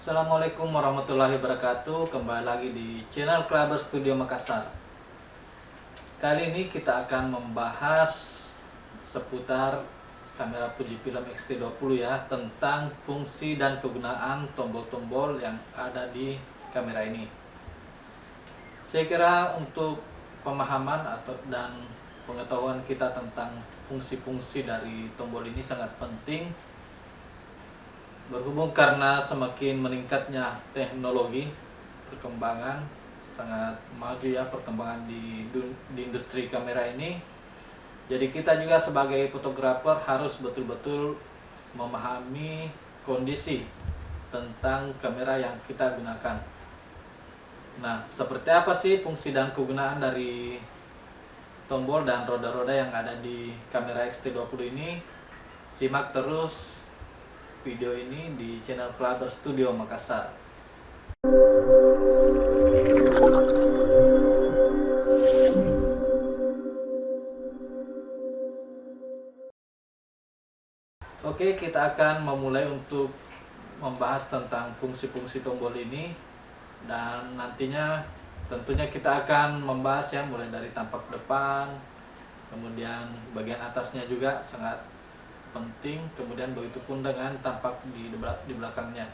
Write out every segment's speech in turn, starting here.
Assalamualaikum warahmatullahi wabarakatuh. Kembali lagi di channel Clubber Studio Makassar. Kali ini kita akan membahas seputar kamera Fujifilm X-T20 ya, tentang fungsi dan kegunaan tombol-tombol yang ada di kamera ini. Saya kira untuk pemahaman dan pengetahuan kita tentang fungsi-fungsi dari tombol ini sangat penting, berhubung karena semakin meningkatnya teknologi, perkembangan sangat maju ya, perkembangan di industri kamera ini. Jadi kita juga sebagai fotografer harus betul-betul memahami kondisi tentang kamera yang kita gunakan. Nah, seperti apa sih fungsi dan kegunaan dari tombol dan roda-roda yang ada di kamera X-T20 ini? Simak terus video ini di channel Clubber Studio Makassar. Oke, kita akan memulai untuk membahas tentang fungsi-fungsi tombol ini, dan nantinya tentunya kita akan membahas ya, mulai dari tampak depan, kemudian bagian atasnya juga sangat penting, kemudian begitupun dengan tampak di belakangnya,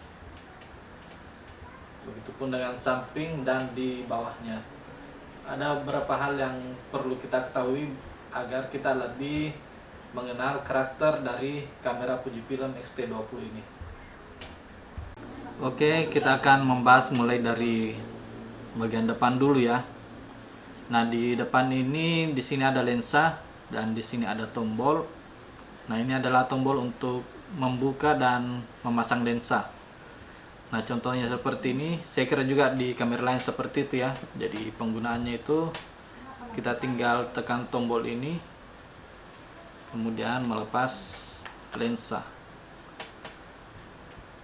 begitupun dengan samping dan di bawahnya. Ada beberapa hal yang perlu kita ketahui agar kita lebih mengenal karakter dari kamera Fujifilm X-T20 ini. Oke, kita akan membahas mulai dari bagian depan dulu ya. Nah, di depan ini di sini ada lensa dan di sini ada tombol. Nah, ini adalah tombol untuk membuka dan memasang lensa. Nah, contohnya seperti ini. Saya kira juga di kamera lain seperti itu ya. Jadi penggunaannya itu kita tinggal tekan tombol ini, kemudian melepas lensa.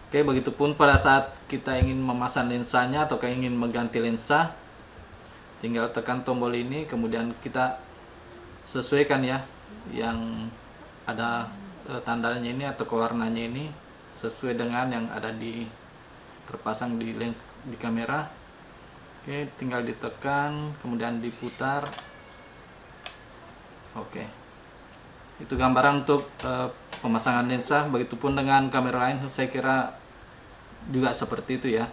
Oke, begitupun pada saat kita ingin memasang lensanya atau ingin mengganti lensa, tinggal tekan tombol ini, kemudian kita sesuaikan ya yang ada tandanya ini atau warnanya ini sesuai dengan yang ada di terpasang di lens di kamera. Oke, tinggal ditekan kemudian diputar. Oke, itu gambaran untuk pemasangan lensa. Begitupun dengan kamera lain, saya kira juga seperti itu ya.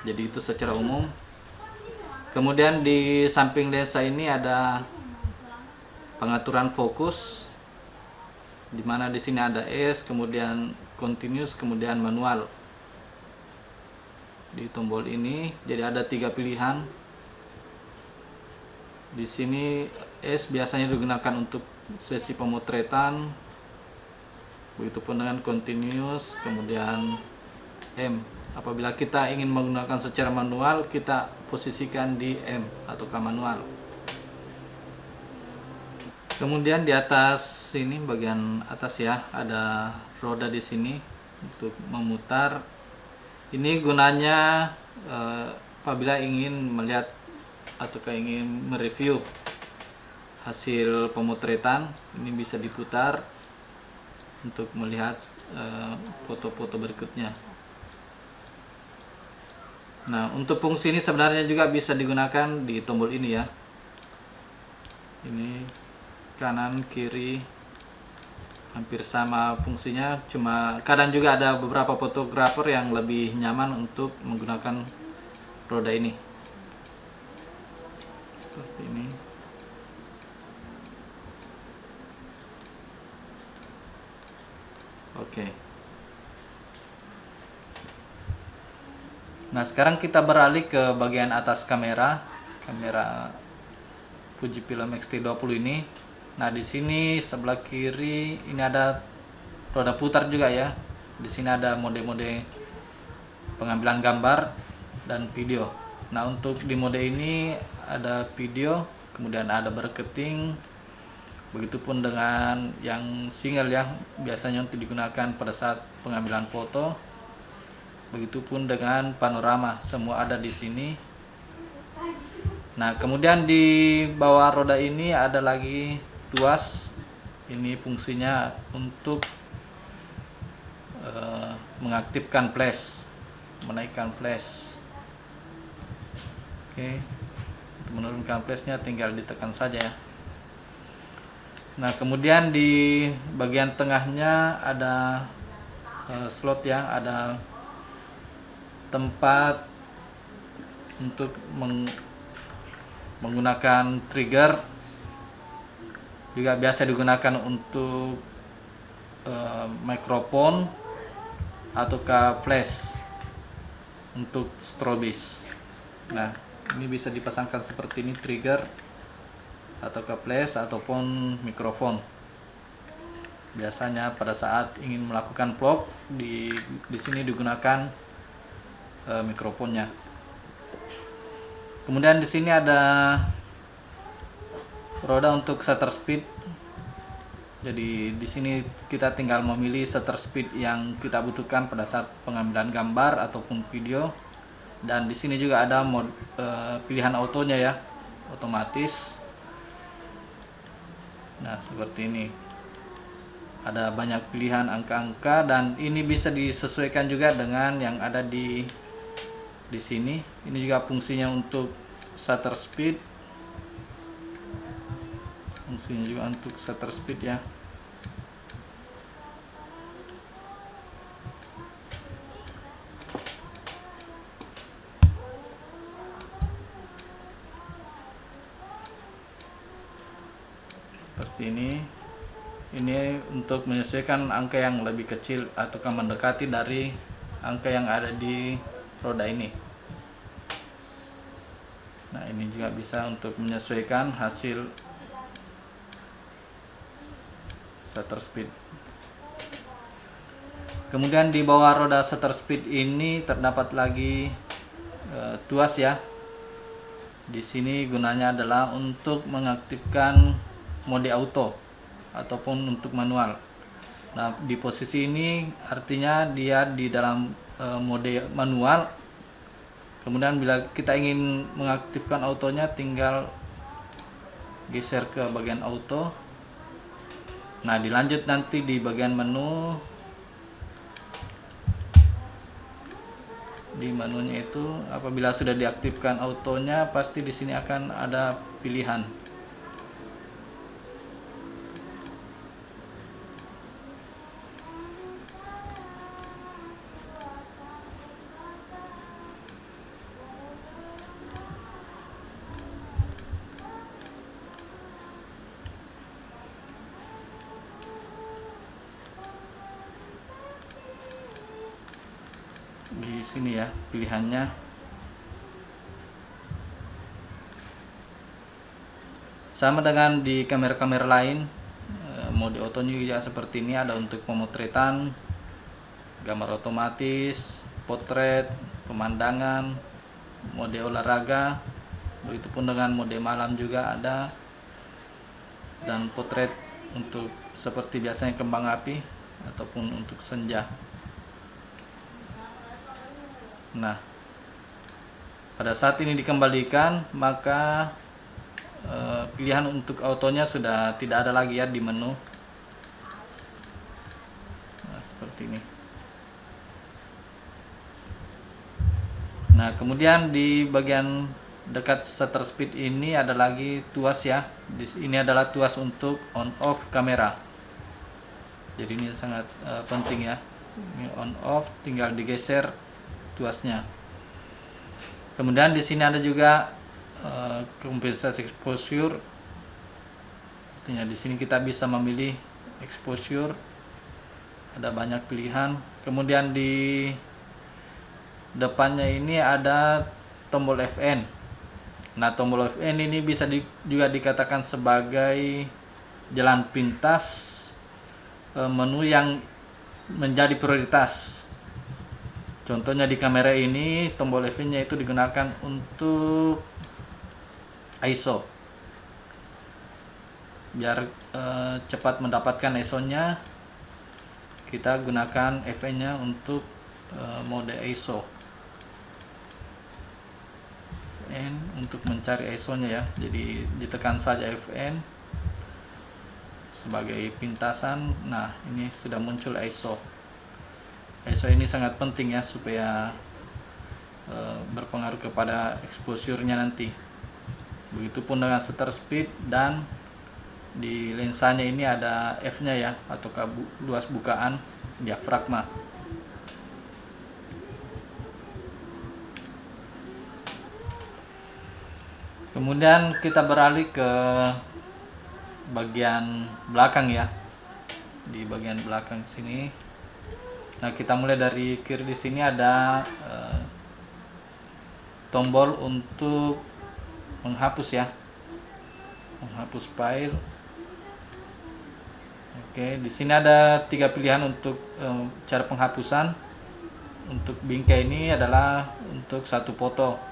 Jadi itu secara umum. Kemudian di samping lensa ini ada pengaturan fokus, dimana di sini ada S, kemudian continuous, kemudian manual. Di tombol ini jadi ada 3 pilihan. Di sini S biasanya digunakan untuk sesi pemotretan, begitupun dengan continuous, kemudian M. Apabila kita ingin menggunakan secara manual, kita posisikan di M atau manual. Kemudian di atas sini, bagian atas ya, ada roda di sini untuk memutar. Ini gunanya apabila ingin melihat atau ingin mereview hasil pemotretan, ini bisa diputar untuk melihat foto-foto berikutnya. Nah, untuk fungsi ini sebenarnya juga bisa digunakan di tombol ini ya. Ini kanan kiri hampir sama fungsinya, cuma kadang juga ada beberapa fotografer yang lebih nyaman untuk menggunakan roda ini seperti ini. Oke. Nah, sekarang kita beralih ke bagian atas kamera Fujifilm X-T20 ini. Nah, di sini sebelah kiri ini ada roda putar juga ya. Di sini ada mode-mode pengambilan gambar dan video. Nah, untuk di mode ini ada video, kemudian ada berketing. Begitupun dengan yang single ya, biasanya untuk digunakan pada saat pengambilan foto. Begitupun dengan panorama, semua ada di sini. Nah, kemudian di bawah roda ini ada lagi tuas. Ini fungsinya untuk mengaktifkan flash. menaikkan flash. Oke, untuk menurunkan flashnya tinggal ditekan saja ya. Nah, kemudian di bagian tengahnya ada slot ya, ada tempat untuk menggunakan trigger, juga biasa digunakan untuk mikrofon ataukah flash untuk strobis. Nah, ini bisa dipasangkan seperti ini, trigger ataukah flash ataupun mikrofon. Biasanya pada saat ingin melakukan vlog di sini digunakan mikrofonnya. Kemudian di sini ada roda untuk shutter speed. Jadi di sini kita tinggal memilih shutter speed yang kita butuhkan pada saat pengambilan gambar ataupun video. Dan di sini juga ada pilihan autonya ya, otomatis. Nah, seperti ini. Ada banyak pilihan angka-angka dan ini bisa disesuaikan juga dengan yang ada di sini. Ini juga fungsinya untuk shutter speed. Fungsinya juga untuk shutter speed ya. Seperti ini untuk menyesuaikan angka yang lebih kecil ataukah mendekati dari angka yang ada di roda ini. Nah, ini juga bisa untuk menyesuaikan hasil shutter speed. Kemudian di bawah roda shutter speed ini terdapat lagi tuas ya. Di sini gunanya adalah untuk mengaktifkan mode auto ataupun untuk manual. Nah, di posisi ini artinya dia di dalam mode manual. Kemudian bila kita ingin mengaktifkan autonya, tinggal geser ke bagian auto. Nah, dilanjut nanti di bagian menu. Di menunya itu apabila sudah diaktifkan autonya, pasti di sini akan ada pilihan. Di sini ya pilihannya. Sama dengan di kamera-kamera lain, mode auto juga seperti ini, ada untuk pemotretan, gambar otomatis, potret, pemandangan, mode olahraga, begitupun dengan mode malam juga ada, dan potret untuk seperti biasanya kembang api ataupun untuk senja. Nah, pada saat ini dikembalikan, maka pilihan untuk autonya sudah tidak ada lagi ya di menu. Nah, seperti ini. Nah, kemudian di bagian dekat shutter speed ini ada lagi tuas ya. Ini adalah tuas untuk on off kamera. Jadi ini sangat penting ya. Ini on off, tinggal digeser tuasnya. Kemudian di sini ada juga kompensasi exposure. Artinya di sini kita bisa memilih exposure. Ada banyak pilihan. Kemudian di depannya ini ada tombol FN. Nah, tombol FN ini bisa juga dikatakan sebagai jalan pintas menu yang menjadi prioritas. Contohnya di kamera ini tombol FN-nya itu digunakan untuk ISO. Biar cepat mendapatkan ISO-nya, kita gunakan FN-nya untuk mode ISO. FN untuk mencari ISO-nya ya. Jadi ditekan saja FN sebagai pintasan. Nah, ini sudah muncul ISO. ISO ini sangat penting ya supaya berpengaruh kepada exposure-nya nanti. Begitupun dengan shutter speed, dan di lensanya ini ada F-nya ya, atau luas bukaan diafragma. Kemudian kita beralih ke bagian belakang ya. Di bagian belakang sini, nah kita mulai dari kiri. Di sini ada tombol untuk menghapus ya, menghapus file. Oke, di sini ada 3 pilihan untuk cara penghapusan. Untuk bingkai ini adalah untuk 1 foto.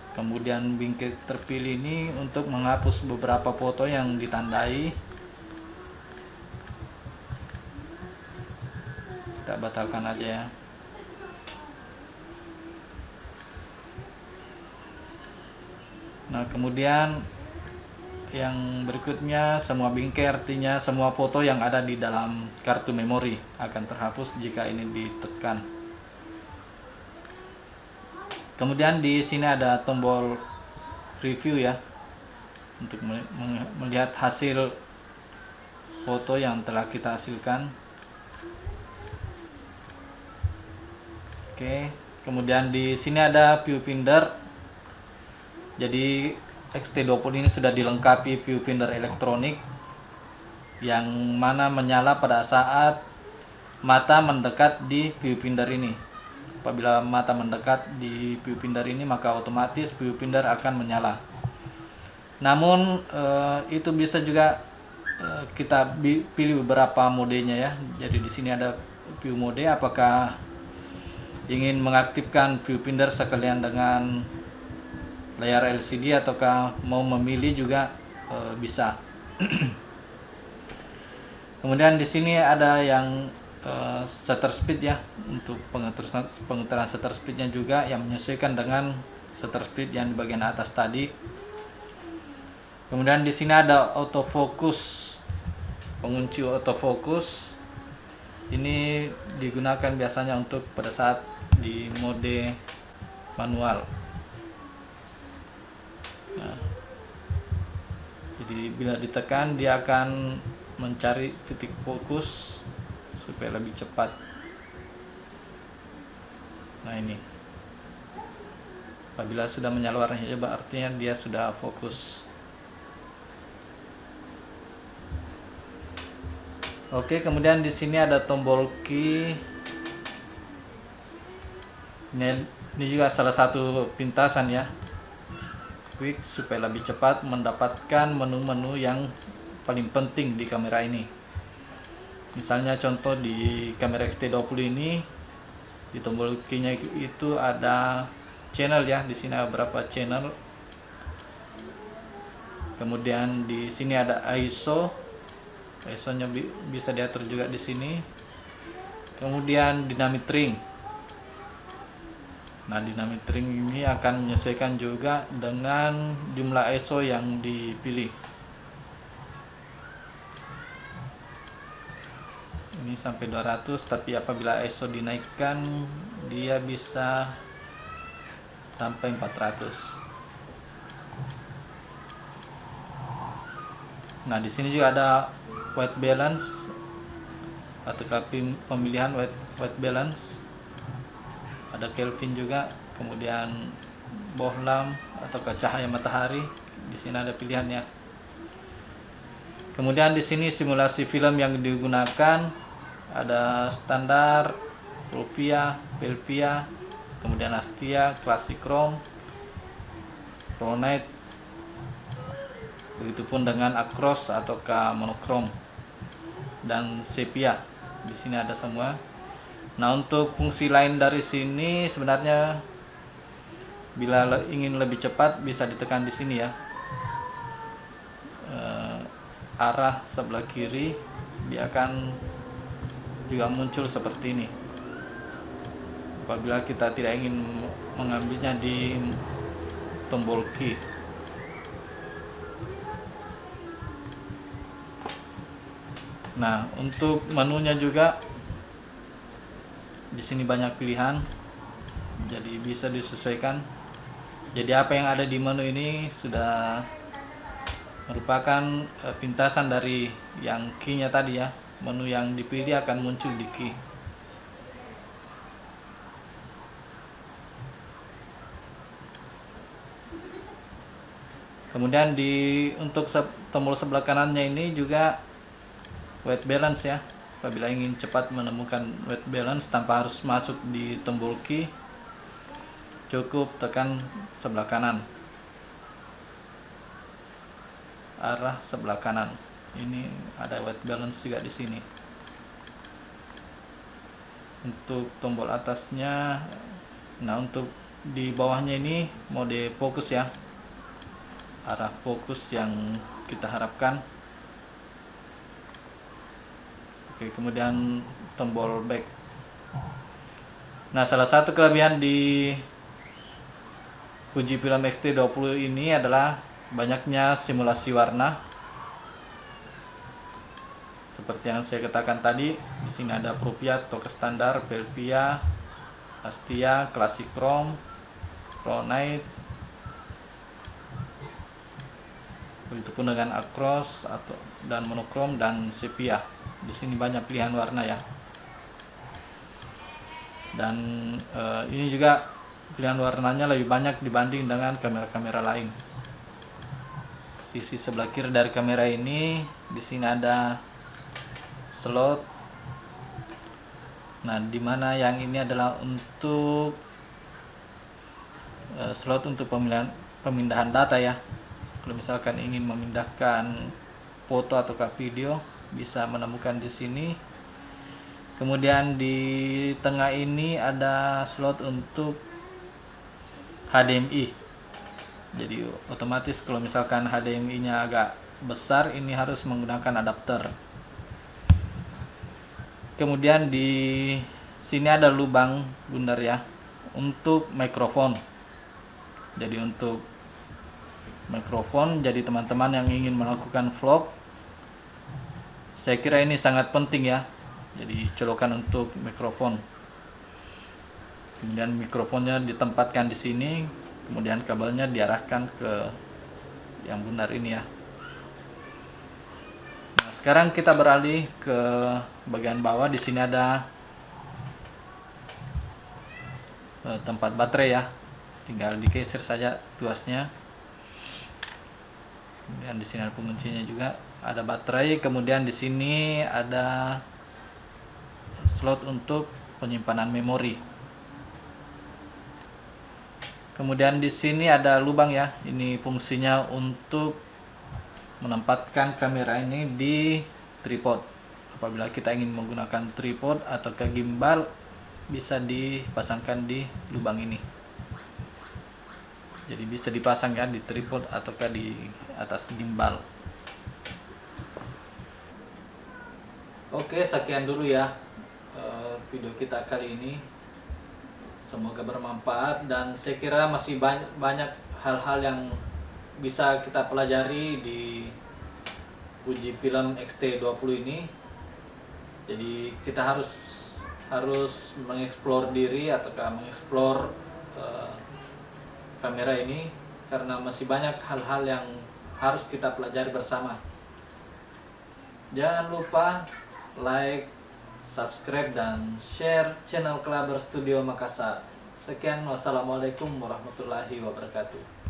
Kemudian bingkai terpilih ini untuk menghapus beberapa foto yang ditandai. Kita batalkan aja ya. Nah, kemudian yang berikutnya, semua bingkai artinya semua foto yang ada di dalam kartu memori akan terhapus jika ini ditekan. Kemudian di sini ada tombol preview ya, untuk melihat hasil foto yang telah kita hasilkan. Oke, kemudian di sini ada viewfinder. Jadi X-T20 ini sudah dilengkapi viewfinder elektronik yang mana menyala pada saat mata mendekat di viewfinder ini. Apabila mata mendekat di viewfinder ini, maka otomatis viewfinder akan menyala. Namun itu bisa juga kita pilih beberapa modenya ya. Jadi di sini ada view mode, apakah ingin mengaktifkan viewfinder sekalian dengan layar LCD ataukah mau memilih juga bisa. Kemudian di sini ada yang shutter speed ya, untuk pengaturan shutter speednya juga yang menyesuaikan dengan shutter speed yang di bagian atas tadi. Kemudian di sini ada autofocus, pengunci autofocus. Ini digunakan biasanya untuk pada saat di mode manual. Nah, jadi bila ditekan dia akan mencari titik fokus supaya lebih cepat. Nah ini, apabila sudah menyala warna hijau artinya dia sudah fokus. Oke, kemudian di sini ada tombol key. Ini juga salah satu pintasan ya, quick, supaya lebih cepat mendapatkan menu-menu yang paling penting di kamera ini. Misalnya contoh di kamera X-T20 ini, di tombol key-nya itu ada channel ya. Di sini ada beberapa channel. Kemudian di sini ada ISO. ISO-nya bisa diatur juga di sini. Kemudian dynamic ring. Nah, dynamic ring ini akan menyesuaikan juga dengan jumlah ISO yang dipilih. Ini sampai 200, tapi apabila ISO dinaikkan dia bisa sampai 400. Nah, di sini juga ada white balance atau pemilihan white balance. Ada Kelvin juga, kemudian bohlam atau cahaya matahari. Di sini ada pilihannya. Kemudian di sini simulasi film yang digunakan ada standar, Provia, Belvia, kemudian Astia, Classic Chrome, Pro Night. Begitupun dengan Acros ataukah monokrom dan sepia. Di sini ada semua. Nah, untuk fungsi lain dari sini sebenarnya bila ingin lebih cepat bisa ditekan di sini ya. Arah sebelah kiri dia akan juga muncul seperti ini. Apabila kita tidak ingin mengambilnya di tombol key. Nah, untuk menunya juga di sini banyak pilihan. jadi bisa disesuaikan. Jadi apa yang ada di menu ini sudah merupakan pintasan dari yang key-nya tadi ya. Menu yang dipilih akan muncul di key. Kemudian untuk tombol sebelah kanannya ini juga white balance ya. Apabila ingin cepat menemukan white balance tanpa harus masuk di tombol key, cukup tekan sebelah kanan, arah sebelah kanan. Ini ada white balance juga di sini. Untuk tombol atasnya, nah untuk di bawahnya ini mode fokus ya, arah fokus yang kita harapkan. Oke, kemudian tombol back. Nah, salah satu kelebihan di Fujifilm X-T20 ini adalah banyaknya simulasi warna. Seperti yang saya katakan tadi, di sini ada Provia, Toka Standar, Velvia, Astia, Classic Chrome, Pro Night, begitupun dengan Acros dan Monochrome dan Sepia. Di sini banyak pilihan warna ya. Dan ini juga pilihan warnanya lebih banyak dibanding dengan kamera-kamera lain. Sisi sebelah kiri dari kamera ini, di sini ada slot. Nah, dimana yang ini adalah untuk slot untuk pemindahan data ya. Kalau misalkan ingin memindahkan foto atau video, bisa menemukan di sini. Kemudian di tengah ini ada slot untuk HDMI. Jadi otomatis kalau misalkan HDMI-nya agak besar, ini harus menggunakan adapter. Kemudian di sini ada lubang bundar ya untuk mikrofon. Jadi untuk mikrofon, jadi teman-teman yang ingin melakukan vlog, saya kira ini sangat penting ya. Jadi colokan untuk mikrofon. Kemudian mikrofonnya ditempatkan di sini, kemudian kabelnya diarahkan ke yang bundar ini ya. Nah, sekarang kita beralih ke bagian bawah. Di sini ada tempat baterai ya. Tinggal digeser saja tuasnya. Kemudian di sini ada penguncinya juga, ada baterai. Kemudian di sini ada slot untuk penyimpanan memori. Kemudian di sini ada lubang ya. Ini fungsinya untuk menempatkan kamera ini di tripod. Apabila kita ingin menggunakan tripod atau ke gimbal, bisa dipasangkan di lubang ini. Jadi bisa dipasang ya di tripod atau di atas gimbal. Oke, sekian dulu ya video kita kali ini. Semoga bermanfaat, dan saya kira masih banyak hal-hal yang bisa kita pelajari di Fujifilm X-T20 ini. Jadi kita harus mengeksplor diri atau mengeksplor kamera ini, karena masih banyak hal-hal yang harus kita pelajari bersama. Jangan lupa like, subscribe, dan share channel Klaber Studio Makassar. Sekian, wassalamualaikum warahmatullahi wabarakatuh.